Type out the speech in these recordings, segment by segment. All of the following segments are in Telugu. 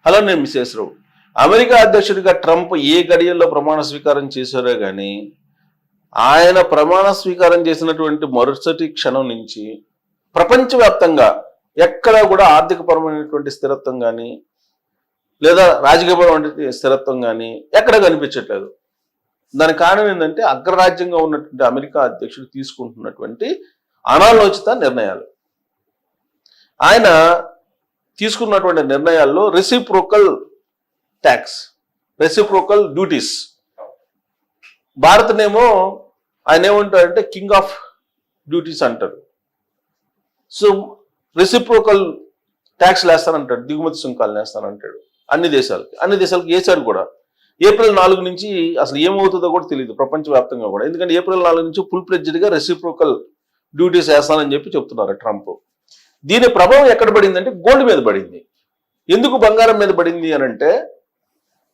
హలో, నేను మిసెస్ రావు. అమెరికా అధ్యక్షుడిగా ట్రంప్ ఏ గడియల్లో ప్రమాణ స్వీకారం చేశారో కానీ ఆయన ప్రమాణ స్వీకారం చేసినటువంటి మరుసటి క్షణం నుంచి ప్రపంచవ్యాప్తంగా ఎక్కడా కూడా ఆర్థికపరమైనటువంటి స్థిరత్వం కానీ లేదా రాజకీయపరమైన స్థిరత్వం కానీ ఎక్కడ కనిపించట్లేదు. దానికి కారణం ఏంటంటే అగ్రరాజ్యంగా ఉన్నటువంటి అమెరికా అధ్యక్షుడు తీసుకుంటున్నటువంటి అనాలోచిత నిర్ణయాలు. ఆయన తీసుకున్నటువంటి నిర్ణయాల్లో రెసిప్రోకల్ ట్యాక్స్, రెసిప్రోకల్ డ్యూటీస్. భారత్నేమో ఆయన ఏమంటారంటే కింగ్ ఆఫ్ డ్యూటీస్ అంటారు. సో రెసిప్రోకల్ ట్యాక్స్ వేస్తానంటాడు, దిగుమతి సుంకాలు వేస్తానంటాడు అన్ని దేశాలకి వేశారు కూడా. ఏప్రిల్ 4 నుంచి అసలు ఏమవుతుందో కూడా తెలియదు ప్రపంచవ్యాప్తంగా కూడా. ఎందుకంటే ఏప్రిల్ 4 నుంచి ఫుల్ ప్లెడ్జ్డ్గా రెసిప్రోకల్ డ్యూటీస్ వేస్తానని చెప్తున్నారు ట్రంప్. దీని ప్రభావం ఎక్కడ పడిందంటే గోల్డ్ మీద పడింది. ఎందుకు బంగారం మీద పడింది అని అంటే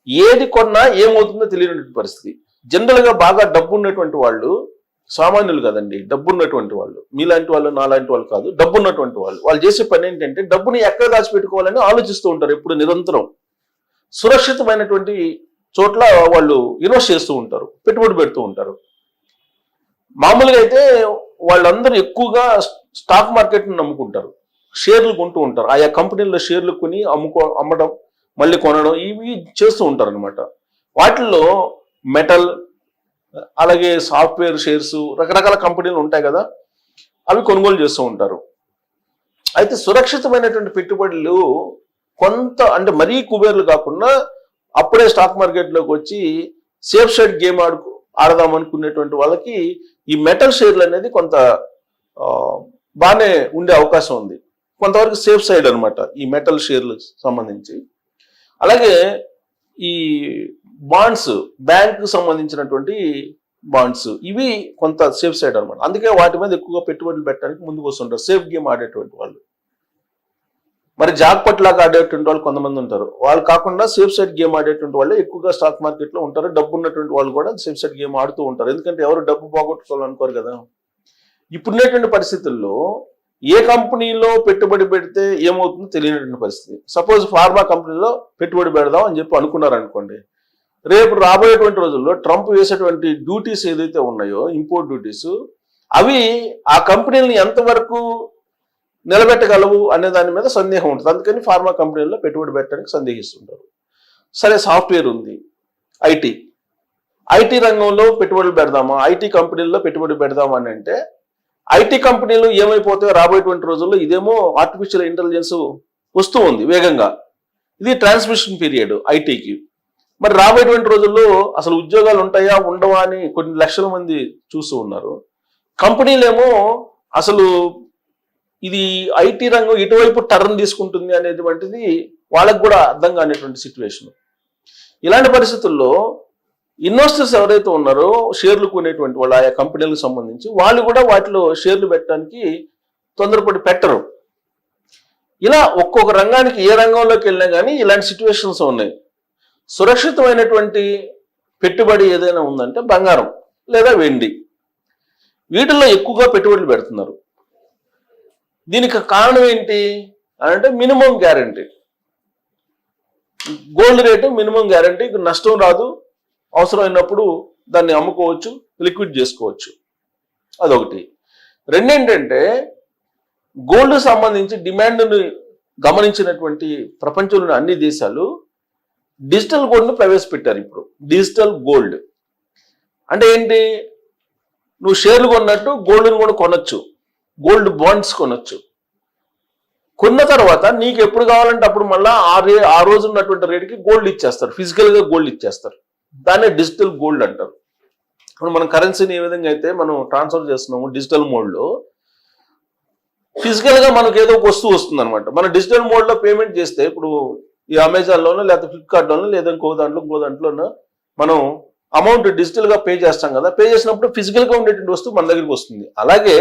ఏది కొన్నా ఏమవుతుందో తెలియనటువంటి పరిస్థితి. జనరల్గా బాగా డబ్బు ఉన్నటువంటి వాళ్ళు, సామాన్యులు కదండి, డబ్బు ఉన్నటువంటి వాళ్ళు, మీలాంటి వాళ్ళు నాలాంటి వాళ్ళు కాదు, డబ్బు ఉన్నటువంటి వాళ్ళు చేసే పని ఏంటంటే డబ్బుని ఎక్కడ దాచిపెట్టుకోవాలని ఆలోచిస్తూ ఉంటారు. ఎప్పుడు నిరంతరం సురక్షితమైనటువంటి చోట్ల వాళ్ళు ఇన్వెస్ట్ చేస్తూ ఉంటారు, పెట్టుబడి పెడుతూ ఉంటారు. మామూలుగా అయితే వాళ్ళందరూ ఎక్కువగా స్టాక్ మార్కెట్ని నమ్ముకుంటారు, షేర్లు కొంటూ ఉంటారు. ఆయా కంపెనీల్లో షేర్లు కొని అమ్మడం, మళ్ళీ కొనడం, ఇవి చేస్తూ ఉంటారు అనమాట. వాటిల్లో మెటల్, అలాగే సాఫ్ట్వేర్ షేర్స్, రకరకాల కంపెనీలు ఉంటాయి కదా, అవి కొనుగోలు చేస్తూ ఉంటారు. అయితే సురక్షితమైనటువంటి పెట్టుబడులు కొంత, అంటే మరీ కుబేర్లు కాకుండా అప్పుడే స్టాక్ మార్కెట్లోకి వచ్చి సేఫ్ సైడ్ గేమ్ ఆడదాం అనుకునేటువంటి వాళ్ళకి ఈ మెటల్ షేర్లు అనేది కొంత బాగానే ఉండే అవకాశం ఉంది. కొంతవరకు సేఫ్ సైడ్ అనమాట ఈ మెటల్ షేర్లు సంబంధించి. అలాగే ఈ బాండ్స్, బ్యాంకు సంబంధించినటువంటి బాండ్స్, ఇవి కొంత సేఫ్ సైడ్ అనమాట. అందుకే వాటి మీద ఎక్కువగా పెట్టుబడులు పెట్టడానికి ముందుకు వస్తుంటారు సేఫ్ గేమ్ ఆడేటువంటి వాళ్ళు. మరి జాక్పట్ లాగా ఆడేటువంటి వాళ్ళు కొంతమంది ఉంటారు. వాళ్ళు కాకుండా సేఫ్ సైడ్ గేమ్ ఆడేటువంటి వాళ్ళు ఎక్కువగా స్టాక్ మార్కెట్లో ఉంటారు. డబ్బు ఉన్నటువంటి వాళ్ళు కూడా సేఫ్ సైడ్ గేమ్ ఆడుతూ ఉంటారు. ఎందుకంటే ఎవరు డబ్బు పోగొట్టుకోవాలనుకోరు కదా. ఇప్పుడున్నటువంటి పరిస్థితుల్లో ఏ కంపెనీలో పెట్టుబడి పెడితే ఏమవుతుందో తెలియనటువంటి పరిస్థితి. సపోజ్ ఫార్మా కంపెనీలో పెట్టుబడి పెడదాం అని చెప్పి అనుకున్నారు అనుకోండి, రేపు రాబోయేటువంటి రోజుల్లో ట్రంప్ వేసేటువంటి డ్యూటీస్ ఏదైతే ఉన్నాయో, ఇంపోర్ట్ డ్యూటీస్, అవి ఆ కంపెనీలను ఎంతవరకు నిలబెట్టగలవు అనే దాని మీద సందేహం ఉంటుంది. అందుకని ఫార్మా కంపెనీల్లో పెట్టుబడి పెట్టడానికి సందేహిస్తుంటారు. సరే, సాఫ్ట్వేర్ ఉంది, ఐటీ రంగంలో పెట్టుబడులు పెడదామా, ఐటీ కంపెనీల్లో పెట్టుబడి పెడదామా అని అంటే ఐటీ కంపెనీలు ఏమైపోతాయో రాబోయేటువంటి రోజుల్లో. ఇదేమో ఆర్టిఫిషియల్ ఇంటెలిజెన్స్ వస్తూ ఉంది వేగంగా, ఇది ట్రాన్స్మిషన్ పీరియడ్ ఐటీకి. మరి రాబోయేటువంటి రోజుల్లో అసలు ఉద్యోగాలు ఉంటాయా ఉండవా అని కొన్ని లక్షల మంది చూస్తూ ఉన్నారు. కంపెనీలేమో అసలు ఇది ఐటీ రంగం ఇటువైపు టర్న్ తీసుకుంటుంది అనేటువంటిది వాళ్ళకు కూడా అర్థం కానిటువంటి సిచ్యువేషన్. ఇలాంటి పరిస్థితుల్లో ఇన్వెస్టర్స్ ఎవరైతే ఉన్నారో, షేర్లు కొనేటువంటి వాళ్ళు ఆయా కంపెనీలకు సంబంధించి, వాళ్ళు కూడా వాటిలో షేర్లు పెట్టడానికి తొందరపడి పెట్టరు. ఇలా ఒక్కొక్క రంగానికి ఏ రంగంలోకి వెళ్ళినా కానీ ఇలాంటి సిచ్యువేషన్స్ ఉన్నాయి. సురక్షితమైనటువంటి పెట్టుబడి ఏదైనా ఉందంటే బంగారం లేదా వెండి, వీటిల్లో ఎక్కువగా పెట్టుబడులు పెడుతున్నారు. దీనికి కారణం ఏంటి అంటే minimum guarantee. Gold rate minimum guarantee, నష్టం రాదు, అవసరమైనప్పుడు దాన్ని అమ్ముకోవచ్చు, లిక్విడ్ చేసుకోవచ్చు, అదొకటి. రెండేంటంటే గోల్డ్ సంబంధించి డిమాండ్ను గమనించినటువంటి ప్రపంచంలోని అన్ని దేశాలు డిజిటల్ గోల్డ్ను ప్రవేశపెట్టారు. ఇప్పుడు డిజిటల్ గోల్డ్ అంటే ఏంటి, నువ్వు షేర్లు కొన్నట్టు గోల్డ్ను కూడా కొనొచ్చు, గోల్డ్ బాండ్స్ కొనొచ్చు. కొన్న తర్వాత నీకు ఎప్పుడు కావాలంటే అప్పుడు మళ్ళీ ఆ రోజు ఉన్నటువంటి రేటుకి గోల్డ్ ఇచ్చేస్తారు, ఫిజికల్గా గోల్డ్ ఇచ్చేస్తారు. దాన్నే డిజిటల్ గోల్డ్ అంటారు. ఇప్పుడు మనం కరెన్సీని ఏ విధంగా అయితే మనం ట్రాన్స్ఫర్ చేస్తున్నాము డిజిటల్ మోడ్లో, ఫిజికల్గా మనకు ఏదో ఒక వస్తువు వస్తుంది అనమాట. మనం డిజిటల్ మోడ్లో పేమెంట్ చేస్తే, ఇప్పుడు ఈ అమెజాన్లోనో లేదా ఫ్లిప్కార్ట్లోనో లేదా ఇంకో దాంట్లోనో మనం అమౌంట్ డిజిటల్గా పే చేస్తాం కదా. పే చేసినప్పుడు ఫిజికల్గా ఉండేటువంటి వస్తువు మన దగ్గరికి వస్తుంది. అలాగే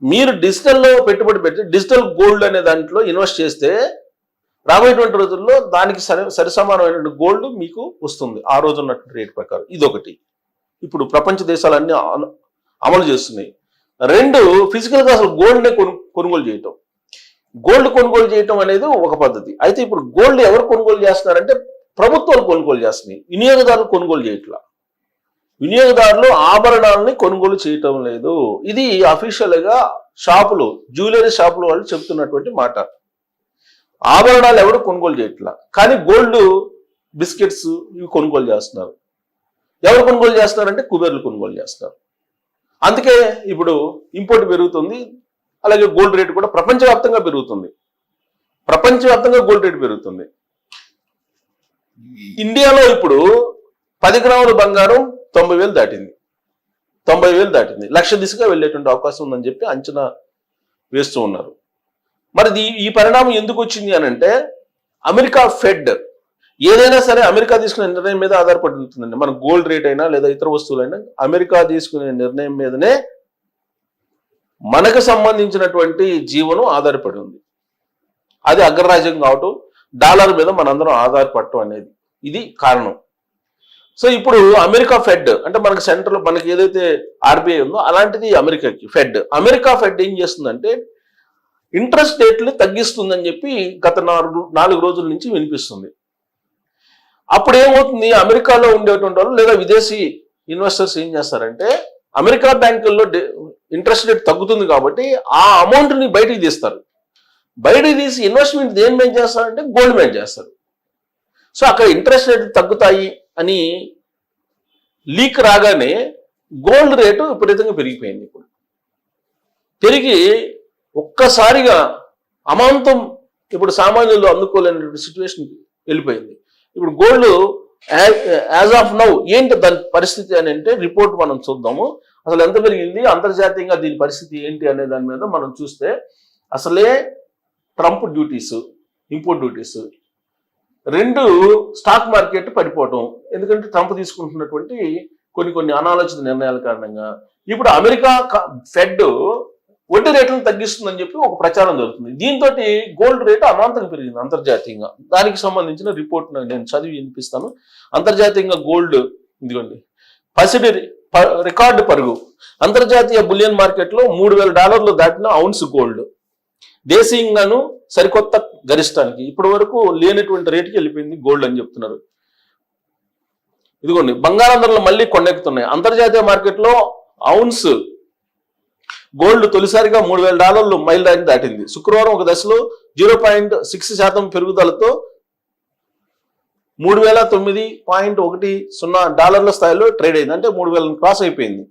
మీరు డిజిటల్లో పెట్టుబడి పెట్టి డిజిటల్ గోల్డ్ అనే దాంట్లో ఇన్వెస్ట్ చేస్తే రాబోయేటువంటి రోజుల్లో దానికి సరిసమానమైనటువంటి గోల్డ్ మీకు వస్తుంది ఆ రోజు ఉన్నటువంటి రేట్ ప్రకారం. ఇదొకటి ఇప్పుడు ప్రపంచ దేశాలన్నీ అమలు చేస్తున్నాయి. రెండు, ఫిజికల్గా అసలు గోల్డ్నే కొనుగోలు చేయటం. గోల్డ్ కొనుగోలు చేయటం అనేది ఒక పద్ధతి. అయితే ఇప్పుడు గోల్డ్ ఎవరు కొనుగోలు చేస్తున్నారంటే ప్రభుత్వాలు కొనుగోలు చేస్తున్నాయి, వినియోగదారులు కొనుగోలు చేయట్లా. వినియోగదారులు ఆభరణాలని కొనుగోలు చేయటం లేదు. ఇది అఫీషియల్ గా షాపులు, జ్యువెలరీ షాపులు వాళ్ళు చెప్తున్నటువంటి మాట. ఆభరణాలు ఎవరు కొనుగోలు చేయట్లా, కానీ గోల్డ్, బిస్కెట్స్ ఇవి కొనుగోలు చేస్తున్నారు. ఎవరు కొనుగోలు చేస్తున్నారంటే కుబేర్లు కొనుగోలు చేస్తారు. అందుకే ఇప్పుడు ఇంపోర్ట్ పెరుగుతుంది, అలాగే గోల్డ్ రేటు కూడా ప్రపంచవ్యాప్తంగా పెరుగుతుంది. ప్రపంచవ్యాప్తంగా గోల్డ్ రేటు పెరుగుతుంది. ఇండియాలో ఇప్పుడు 10 గ్రాముల బంగారం 90,000 దాటింది, 90,000 దాటింది. లక్ష దిశగా వెళ్ళేటువంటి అవకాశం ఉందని చెప్పి అంచనా వేస్తూ ఉన్నారు. మరి ఈ పరిణామం ఎందుకు వచ్చింది అని అంటే, అమెరికా ఫెడ్ ఏదైనా సరే అమెరికా తీసుకునే నిర్ణయం మీద ఆధారపడి ఉంటుందండి. మన గోల్డ్ రేట్ అయినా లేదా ఇతర వస్తువులైనా అమెరికా తీసుకునే నిర్ణయం మీదనే మనకు సంబంధించినటువంటి జీవనం ఆధారపడి ఉంది. అది అగ్రరాజ్యం కావటం, డాలర్ మీద మనందరం ఆధారపడటం అనేది ఇది కారణం. సో ఇప్పుడు అమెరికా ఫెడ్ అంటే మనకి సెంట్రల్, మనకి ఏదైతే ఆర్బీఐ ఉందో అలాంటిది అమెరికాకి ఫెడ్. అమెరికా ఫెడ్ ఏం చేస్తుందంటే ఇంట్రెస్ట్ రేట్లు తగ్గిస్తుందని చెప్పి గత 4 రోజుల నుంచి వినిపిస్తుంది. అప్పుడు ఏమవుతుంది, అమెరికాలో ఉండేటువంటి వాళ్ళు లేదా విదేశీ ఇన్వెస్టర్స్ ఏం చేస్తారంటే అమెరికా బ్యాంకుల్లో ఇంట్రెస్ట్ రేట్ తగ్గుతుంది కాబట్టి ఆ అమౌంట్ని బయటికి తీస్తారు. బయటికి తీసి ఇన్వెస్ట్మెంట్ దేని మీద చేస్తారంటే గోల్డ్ మీద చేస్తారు. సో అక్కడ ఇంట్రెస్ట్ రేట్లు తగ్గుతాయి అని లీక్ రాగానే గోల్డ్ రేటు విపరీతంగా పెరిగిపోయింది. ఇప్పుడు పెరిగి ఒక్కసారిగా అమాంతం ఇప్పుడు సామాన్యులు అందుకోలేనటువంటి సిచ్యువేషన్కి వెళ్ళిపోయింది. ఇప్పుడు గోల్డ్ యాజ్ ఆఫ్ నౌ ఏంటి దాని పరిస్థితి అని అంటే రిపోర్ట్ మనం చూద్దాము. అసలు ఎంత పెరిగింది, అంతర్జాతీయంగా దీని పరిస్థితి ఏంటి అనే దాని మీద మనం చూస్తే అసలే Trump duties, import duties, 2 stock market పడిపోవటం, ఎందుకంటే ట్రంప్ తీసుకుంటున్నటువంటి కొన్ని అనాలోచిత నిర్ణయాల కారణంగా. ఇప్పుడు అమెరికా ఫెడ్ వడ్డీ రేట్లను తగ్గిస్తుందని చెప్పి ఒక ప్రచారం జరుగుతుంది. దీంతో గోల్డ్ రేటు అమాంతంగా పెరిగింది అంతర్జాతీయంగా. దానికి సంబంధించిన రిపోర్ట్ నేను చదివి వినిపిస్తాను. అంతర్జాతీయంగా గోల్డ్ ఇదిగోండి పసిడి రికార్డు పరుగు. అంతర్జాతీయ బులియన్ మార్కెట్లో $3,000 దాటిన ఔన్స్ గోల్డ్ దేశీయంగాను సరికొత్త గరిష్టానికి ఇప్పటి వరకు లేనటువంటి రేటుకి వెళ్ళిపోయింది గోల్డ్ అని చెప్తున్నారు. ఇదిగోండి బంగారం ధరలు మళ్ళీ కొండెక్కుతున్నాయి. అంతర్జాతీయ మార్కెట్లో ఔన్స్ గోల్డ్ తొలిసారిగా $3,000 మైలురాయిని దాటింది. శుక్రవారం ఒక దశలో 0.6% పెరుగుదలతో $3,009.10 స్థాయిలో ట్రేడ్ అయింది. అంటే 3,000 క్రాస్ అయిపోయింది.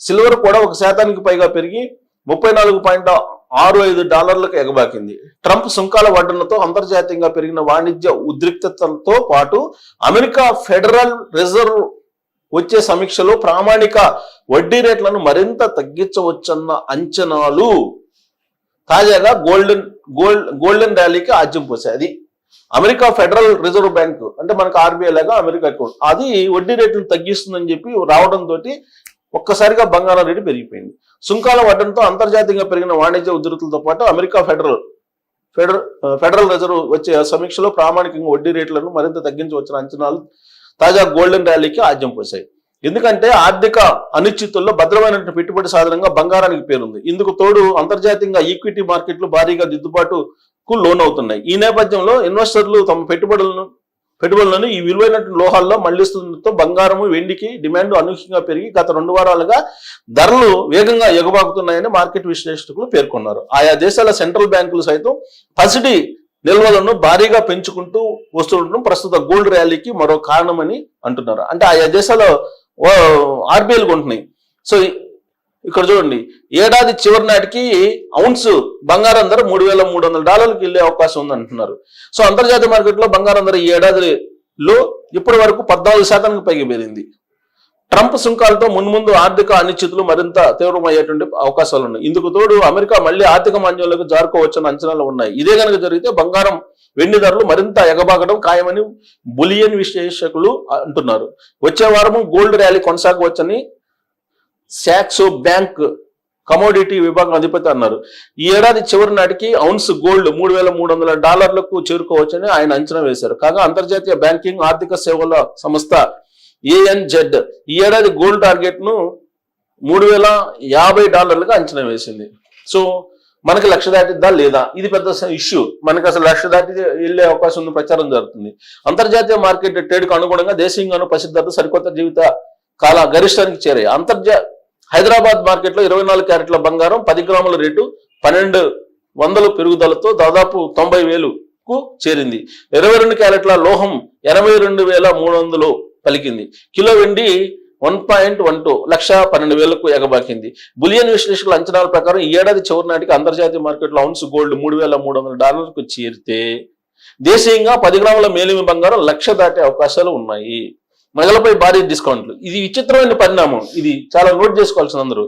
సిల్వర్ కూడా 1% పైగా పెరిగి $34.65 ఎగబాకింది. ట్రంప్ సుంకాల వడ్డనతో అంతర్జాతీయంగా పెరిగిన వాణిజ్య ఉద్రిక్తతలతో పాటు అమెరికా ఫెడరల్ రిజర్వ్ వచ్చే సమీక్షలో ప్రామాణిక వడ్డీ రేట్లను మరింత తగ్గించవచ్చన్న అంచనాలు తాజాగా గోల్డెన్ ర్యాలీకి ఆజ్యం పోసాయి. అది అమెరికా ఫెడరల్ రిజర్వ్ బ్యాంకు అంటే మనకు ఆర్బీఐ లాగా అమెరికా అది వడ్డీ రేట్లు తగ్గిస్తుందని చెప్పి రావడంతో ఒక్కసారిగా బంగారం రేటు పెరిగిపోయింది. సుంకాల వడ్డనతో అంతర్జాతీయంగా పెరిగిన వాణిజ్య ఉధృతులతో పాటు అమెరికా ఫెడరల్ రిజర్వ్ వచ్చే సమీక్షలో ప్రామాణికంగా వడ్డీ రేట్లను మరింత తగ్గించవచ్చిన అంచనాలు తాజా గోల్డెన్ ర్యాలీకి ఆజ్యం పోసాయి. ఎందుకంటే ఆర్థిక అనిశ్చితుల్లో భద్రమైనటువంటి పెట్టుబడి సాధనంగా బంగారానికి పేరుంది. ఇందుకు తోడు అంతర్జాతీయంగా ఈక్విటీ మార్కెట్లు భారీగా దిద్దుబాటుకు లోనవుతున్నాయి. ఈ నేపథ్యంలో ఇన్వెస్టర్లు తమ పెట్టుబడులను ఈ విలువైనటువంటి లోహాల్లో మళ్లిస్తుండటంతో బంగారము, వెండికి డిమాండ్ అనూహ్యంగా పెరిగి గత 2 వారాలుగా ధరలు వేగంగా ఎగబాకుతున్నాయని మార్కెట్ విశ్లేషకులు పేర్కొన్నారు. ఆయా దేశాల సెంట్రల్ బ్యాంకులు సైతం పసిడి నిల్వలను భారీగా పెంచుకుంటూ వస్తుండటం ప్రస్తుత గోల్డ్ ర్యాలీకి మరో కారణమని అంటున్నారు. అంటే ఆయా దేశాల ఆర్బీఐలు కొంటున్నాయి. సో ఇక్కడ చూడండి, ఏడాది చివరి నాటికి ఔన్స్ బంగారం ధర $3,300 వెళ్ళే అవకాశం ఉంది అంటున్నారు. సో అంతర్జాతీయ మార్కెట్లో బంగారం ధర ఈ ఏడాదిలో ఇప్పటి వరకు 14% పైగా పెరిగింది. ట్రంప్ సుంకాలతో మున్ముందు ఆర్థిక అనిశ్చితులు మరింత తీవ్రమయ్యేటువంటి అవకాశాలు ఉన్నాయి. ఇందుకు తోడు అమెరికా మళ్లీ ఆర్థిక మాంద్యంలోకి జారుకోవచ్చన్న అంచనాలు ఉన్నాయి. ఇదే కనుక జరిగితే బంగారం, వెండి ధరలు మరింత ఎగబాకడం ఖాయమని బులియన్ విశ్లేషకులు అంటున్నారు. వచ్చే వారము గోల్డ్ ర్యాలీ కొనసాగవచ్చని సాక్సో బ్యాంక్ కమోడిటీ విభాగం అధిపతి అన్నారు. ఈ ఏడాది చివరి నాటికి ఔన్స్ గోల్డ్ $3,300 చేరుకోవచ్చని ఆయన అంచనా వేశారు. కాగా అంతర్జాతీయ బ్యాంకింగ్ ఆర్థిక సేవల సంస్థ ANZ ఈ ఏడాది గోల్డ్ టార్గెట్ ను $3,050 అంచనా వేసింది. సో మనకి లక్ష దాటిద్దా లేదా, ఇది పెద్ద ఇష్యూ. మనకి అసలు లక్ష దాటి వెళ్ళే అవకాశం ఉంది ప్రచారం జరుగుతుంది. అంతర్జాతీయ మార్కెట్ ట్రేడ్కు అనుగుణంగా దేశీయంగాను పసిద్ధత సరికొత్త జీవిత కాల గరిష్టానికి చేరాయి. హైదరాబాద్ మార్కెట్లో 24 క్యారెట్ల బంగారం 10 గ్రాముల రేటు 1200 పెరుగుదలతో దాదాపు 90,000కు చేరింది. 22 క్యారెట్ల లోహం 82,300 పలికింది. కిలో వెండి 1.12 1,12,000కు ఎగబాకింది. బులియన్ విశ్లేషకుల అంచనాల ప్రకారం ఈ ఏడాది చివరి నాటికి అంతర్జాతీయ మార్కెట్లో ఔన్స్ గోల్డ్ $3,300కు చేరితే దేశీయంగా 10 గ్రాముల మేలిమి బంగారం 1,00,000 దాటే అవకాశాలు ఉన్నాయి. నగలపై భారీ డిస్కౌంట్లు, ఇది విచిత్రమైన పరిణామం. ఇది చాలా నోట్ చేసుకోవాల్సిన అందరూ.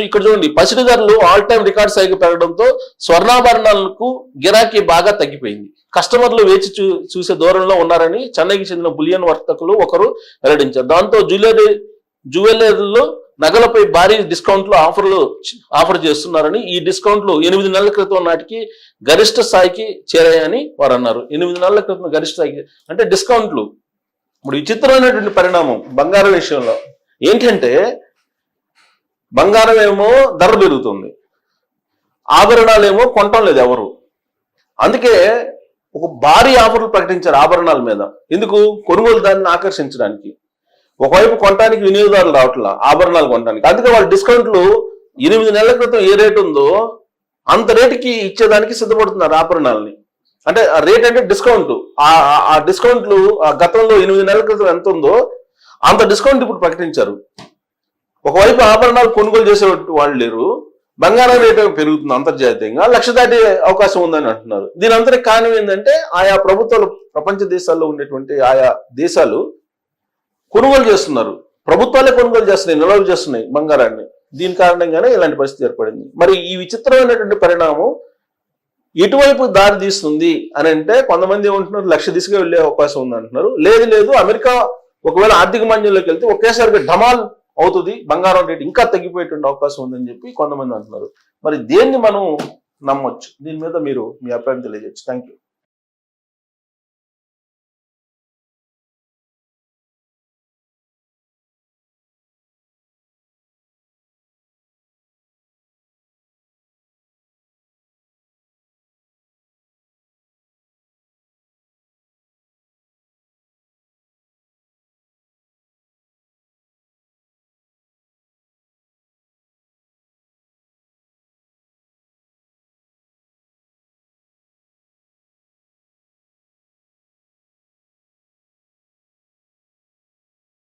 ఇక్కడ చూడండి, పసిడి ధరలు ఆల్ టైమ్ రికార్డ్ స్థాయికి పెరగడంతో స్వర్ణాభరణాలకు గిరాకీ బాగా తగ్గిపోయింది. కస్టమర్లు వేచి చూసే దూరంలో ఉన్నారని చెన్నైకి చెందిన బులియన్ వర్తకులు ఒకరు వెల్లడించారు. దాంతో జ్యువెలర్లు నగలపై భారీ డిస్కౌంట్లు ఆఫర్ చేస్తున్నారని, ఈ డిస్కౌంట్లు 8 నెలల క్రితం నాటికి గరిష్ట స్థాయికి చేరాయని వారు అన్నారు. 8 నెలల క్రితం గరిష్ట స్థాయికి అంటే డిస్కౌంట్లు. ఇప్పుడు విచిత్రమైనటువంటి పరిణామం బంగారం విషయంలో ఏంటంటే, బంగారం ఏమో ధర పెరుగుతుంది, ఆభరణాలు ఏమో కొనటం లేదు ఎవరు. అందుకే ఒక భారీ ఆఫర్లు ప్రకటించారు ఆభరణాల మీద. ఎందుకు? కొనుగోలుదారుని ఆకర్షించడానికి. ఒకవైపు కొనడానికి వినియోగదారులు రావట్లా ఆభరణాలు కొనడానికి, అందుకే వాళ్ళు డిస్కౌంట్లు 8 నెలల క్రితం ఏ రేటు ఉందో అంత రేటుకి ఇచ్చేదానికి సిద్ధపడుతున్నారు ఆభరణాలని. అంటే ఆ రేట్ అంటే డిస్కౌంట్, ఆ డిస్కౌంట్లు గతంలో 8 నెలల క్రితం ఎంత ఉందో అంత డిస్కౌంట్ ఇప్పుడు ప్రకటించారు. ఒకవైపు ఆభరణాలు కొనుగోలు చేసే వాళ్ళు లేరు, బంగారం రేటు పెరుగుతుంది అంతర్జాతీయంగా, 1,00,000 దాటే అవకాశం ఉందని అంటున్నారు. దీని అంతటి కారణం ఏంటంటే ఆయా ప్రభుత్వాలు ప్రపంచ దేశాల్లో ఉండేటువంటి ఆయా దేశాలు కొనుగోలు చేస్తున్నారు, ప్రభుత్వాలే కొనుగోలు చేస్తున్నాయి, నిల్వలు చేస్తున్నాయి బంగారాన్ని. దీని కారణంగానే ఇలాంటి పరిస్థితి ఏర్పడింది. మరి ఈ విచిత్రమైనటువంటి పరిణామం ఎటువైపు దారి తీస్తుంది అని అంటే, కొంతమంది ఏమంటున్నారు 1,00,000 దిశగా వెళ్లే అవకాశం ఉంది అంటున్నారు. లేదు అమెరికా ఒకవేళ ఆర్థిక మాంద్యంలోకి వెళ్తే ఒకేసారిగా ఢమాల్ అవుతుంది, బంగారం రేటు ఇంకా తగ్గిపోయేటువంటి అవకాశం ఉందని చెప్పి కొంతమంది అంటున్నారు. మరి దేన్ని మనం నమ్మొచ్చు? దీని మీద మీరు మీ అభిప్రాయం తెలియజేయచ్చు. Thank you.